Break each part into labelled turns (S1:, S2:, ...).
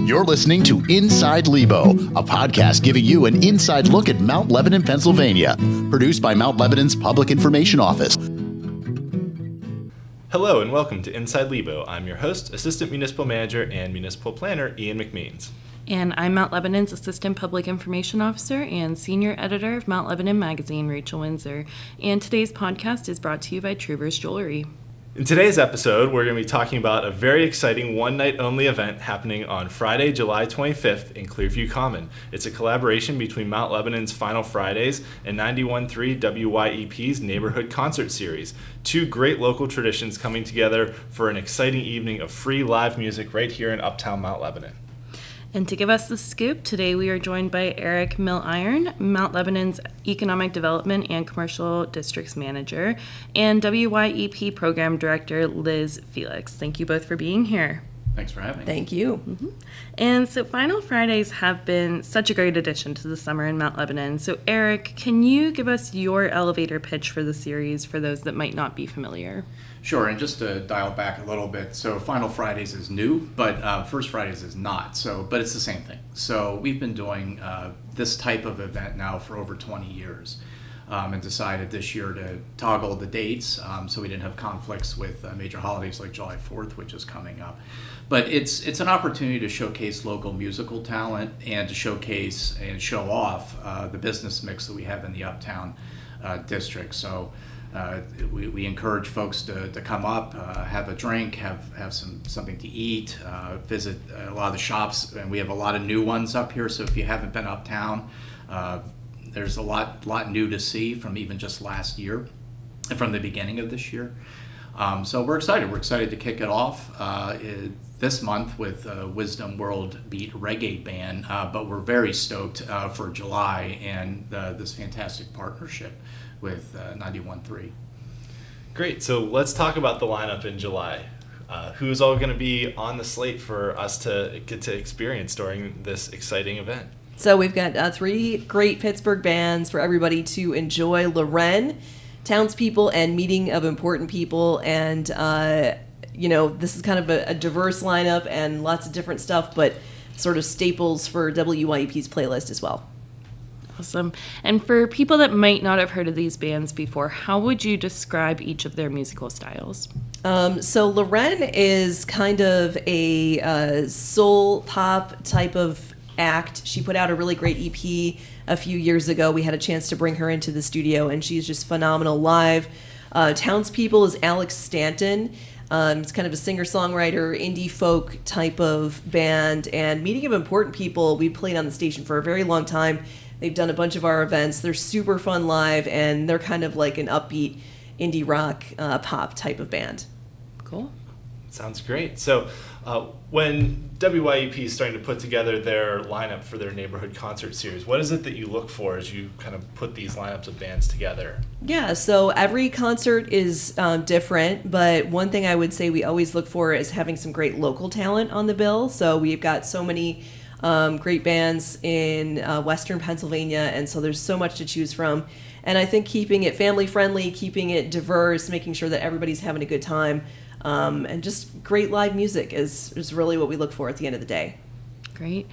S1: You're listening to Inside Lebo, a podcast giving you an inside look at Mount Lebanon, Pennsylvania, produced by Mount Lebanon's Public Information Office.
S2: Hello and welcome to Inside Lebo. I'm your host, Assistant Municipal Manager and Municipal Planner Ian McMeans.
S3: And I'm Mount Lebanon's Assistant Public Information Officer and Senior Editor of Mount Lebanon Magazine, Rachel Windsor. And today's podcast is brought to you by Trouvers Jewelry.
S2: In today's episode, we're going to be talking about a very exciting one-night-only event happening on Friday, July 25th in Clearview Common. It's a collaboration between Mount Lebanon's Final Fridays and 91.3 WYEP's Neighborhood Concert Series. Two great local traditions coming together for an exciting evening of free live music right here in Uptown Mount Lebanon.
S3: And to give us the scoop, today we are joined by Eric Milliron, Mount Lebanon's Economic Development and Commercial Districts Manager, and WYEP Program Director Liz Felix. Thank you both for being here.
S4: Thanks for having me.
S5: Thank you.
S3: Mm-hmm. And so Final Fridays have been such a great addition to the summer in Mount Lebanon. So Eric, can you give us your elevator pitch for the series for those that might not be familiar?
S4: Sure, and just to dial back a little bit, so Final Fridays is new, but First Fridays is not, but it's the same thing. So we've been doing this type of event now for over 20 years and decided this year to toggle the dates so we didn't have conflicts with major holidays like July 4th, which is coming up. But it's an opportunity to showcase local musical talent and to showcase and show off the business mix that we have in the Uptown district. So we encourage folks to come up, have a drink, have something to eat, visit a lot of the shops, and we have a lot of new ones up here. So if you haven't been uptown, there's a lot new to see from even just last year and from the beginning of this year. So we're excited. We're excited to kick it off this month with Wisdom World Beat Reggae Band, but we're very stoked for July and this fantastic partnership with 91.3.
S2: Great, so let's talk about the lineup in July. Who's all going to be on the slate for us to get to experience during this exciting event?
S5: So we've got three great Pittsburgh bands for everybody to enjoy: LorRen, Townspeople, and Meeting of Important People. And this is kind of a diverse lineup and lots of different stuff, but sort of staples for WYEP's playlist as well.
S3: Awesome. And for people that might not have heard of these bands before, how would you describe each of their musical styles?
S5: So LorRen is kind of a soul pop type of act. She put out a really great EP a few years ago. We had a chance to bring her into the studio, and she's just phenomenal live. Townspeople is Alex Stanton. It's kind of a singer-songwriter, indie folk type of band. And Meeting of Important People, we played on the station for a very long time. They've done a bunch of our events. They're super fun live, and they're kind of like an upbeat indie rock pop type of band.
S3: Cool.
S2: Sounds great. So when WYEP is starting to put together their lineup for their neighborhood concert series, what is it that you look for as you kind of put these lineups of bands together?
S5: Yeah, so every concert is different, but one thing I would say we always look for is having some great local talent on the bill. So we've got so many great bands in Western Pennsylvania, and so there's so much to choose from. And I think keeping it family friendly, keeping it diverse, making sure that everybody's having a good time, and just great live music is really what we look for at the end of the day.
S3: Great.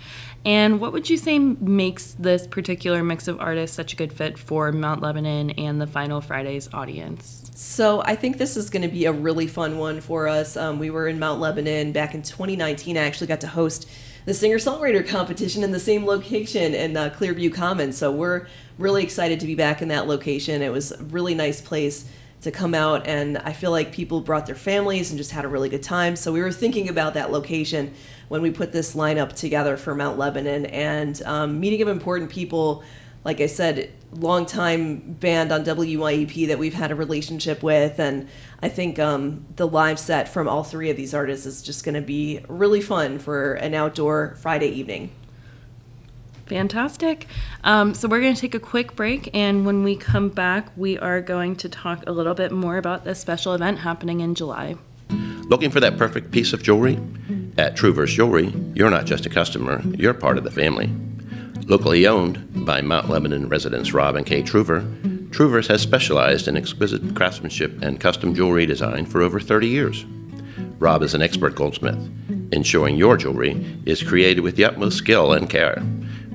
S3: And what would you say makes this particular mix of artists such a good fit for Mount Lebanon and the Final Fridays audience?
S5: So I think this is going to be a really fun one for us. We were in Mount Lebanon back in 2019. I actually got to host the singer-songwriter competition in the same location in Clearview Common. So we're really excited to be back in that location. It was a really nice place to come out, and I feel like people brought their families and just had a really good time. So we were thinking about that location when we put this lineup together for Mount Lebanon. And Meeting of Important People, like I said, longtime band on WYEP that we've had a relationship with, and I think the live set from all three of these artists is just going to be really fun for an outdoor Friday evening.
S3: Fantastic. So we're going to take a quick break, and when we come back, we are going to talk a little bit more about this special event happening in July.
S6: Looking for that perfect piece of jewelry? At Trouvers Jewelry, you're not just a customer, you're part of the family. Locally owned by Mount Lebanon residents Rob and Kay Trouvers, Trouvers has specialized in exquisite craftsmanship and custom jewelry design for over 30 years. Rob is an expert goldsmith, ensuring your jewelry is created with the utmost skill and care.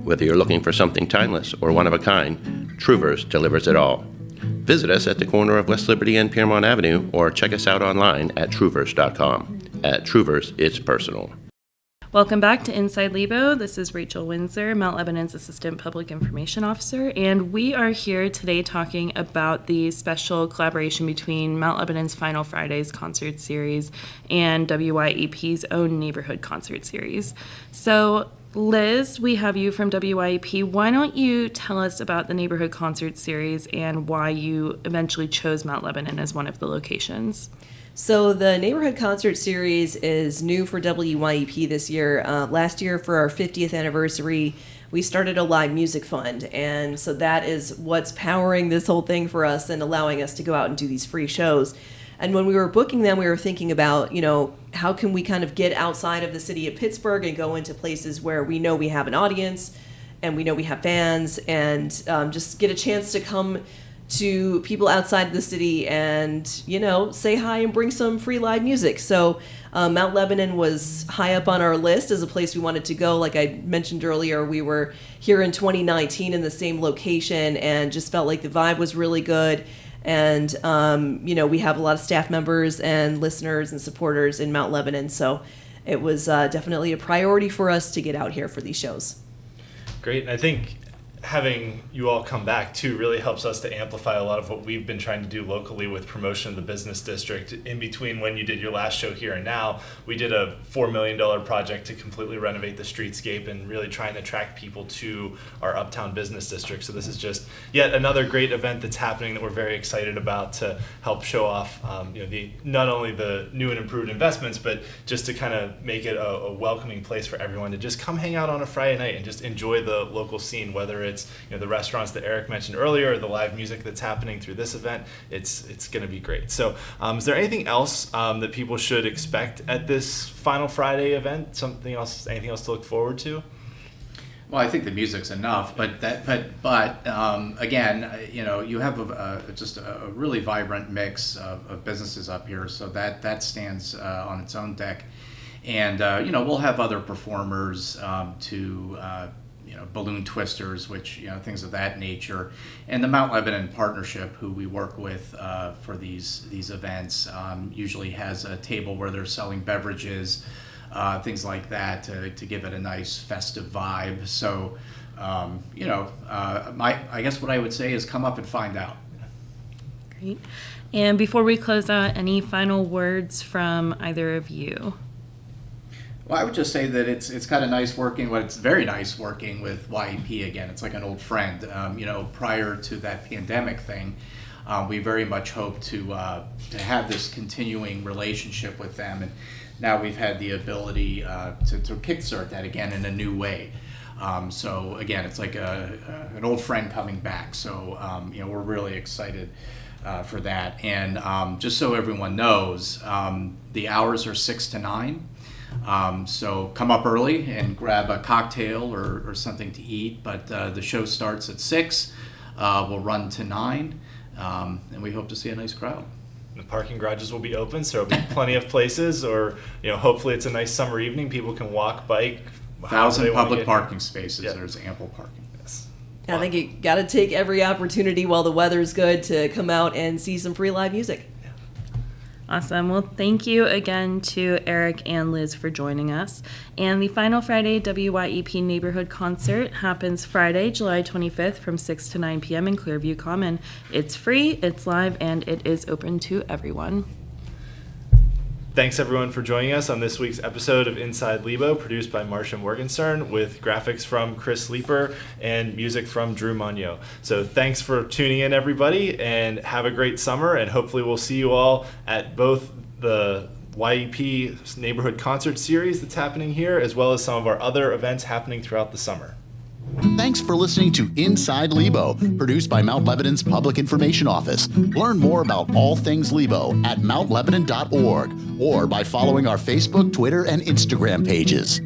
S6: Whether you're looking for something timeless or one of a kind, Trouvers delivers it all. Visit us at the corner of West Liberty and Piermont Avenue, or check us out online at trouvers.com. At Trouvers, it's personal.
S3: Welcome back to Inside Lebo. This is Rachel Windsor, Mount Lebanon's Assistant Public Information Officer, and we are here today talking about the special collaboration between Mount Lebanon's Final Fridays concert series and WYEP's own neighborhood concert series. So, Liz, we have you from WYEP. Why don't you tell us about the neighborhood concert series and why you eventually chose Mount Lebanon as one of the locations?
S5: So the Neighborhood Concert Series is new for WYEP this year. Last year, for our 50th anniversary, we started a live music fund, and so that is what's powering this whole thing for us and allowing us to go out and do these free shows. And when we were booking them, we were thinking about, how can we kind of get outside of the city of Pittsburgh and go into places where we know we have an audience and we know we have fans, and just get a chance to come to people outside the city and, say hi and bring some free live music. So Mount Lebanon was high up on our list as a place we wanted to go. Like I mentioned earlier, we were here in 2019 in the same location and just felt like the vibe was really good. And, we have a lot of staff members and listeners and supporters in Mount Lebanon. So it was definitely a priority for us to get out here for these shows.
S2: Great. And I think having you all come back too really helps us to amplify a lot of what we've been trying to do locally with promotion of the business district. In between when you did your last show here and now, we did a $4 million project to completely renovate the streetscape and really try and attract people to our uptown business district. So this is just yet another great event that's happening that we're very excited about to help show off not only the new and improved investments, but just to kind of make it a welcoming place for everyone to just come hang out on a Friday night and just enjoy the local scene, whether it's the restaurants that Eric mentioned earlier, or the live music that's happening through this event. It's going to be great. So is there anything else that people should expect at this Final Friday event? Anything else to look forward to?
S4: Well, I think the music's enough, but again, you have just a really vibrant mix of businesses up here, so that stands on its own deck, and we'll have other performers balloon twisters, which things of that nature, and the Mount Lebanon Partnership, who we work with for these events, usually has a table where they're selling beverages, things like that, to give it a nice festive vibe. So, I guess what I would say is come up and find out.
S3: Great. And before we close out, any final words from either of you?
S4: Well, I would just say that it's kind of nice working. Well, it's very nice working with YEP again. It's like an old friend. Prior to that pandemic thing, we very much hoped to have this continuing relationship with them, and now we've had the ability to kickstart that again in a new way. So again, it's like an old friend coming back. So we're really excited for that. And just so everyone knows, the hours are 6 to 9. So come up early and grab a cocktail or something to eat, but the show starts at 6, we'll run to 9, and we hope to see a nice crowd.
S2: The parking garages will be open, so there'll be plenty of places, or hopefully it's a nice summer evening, people can walk, bike.
S4: 1,000 public parking spaces.
S2: Yep.
S4: There's ample parking.
S2: Yes.
S5: I think you got to take every opportunity while the weather's good to come out and see some free live music.
S3: Awesome. Well, thank you again to Eric and Liz for joining us. And the Final Friday WYEP Neighborhood Concert happens Friday, July 25th from 6 to 9 p.m. in Clearview Common. It's free, it's live, and it is open to everyone.
S2: Thanks everyone for joining us on this week's episode of Inside Lebo, produced by Marcia Morgenstern, with graphics from Chris Leeper and music from Drew Monyo. So thanks for tuning in, everybody, and have a great summer, and hopefully we'll see you all at both the YEP Neighborhood Concert Series that's happening here, as well as some of our other events happening throughout the summer.
S1: Thanks for listening to Inside Lebo, produced by Mount Lebanon's Public Information Office. Learn more about all things Lebo at mountlebanon.org or by following our Facebook, Twitter, and Instagram pages.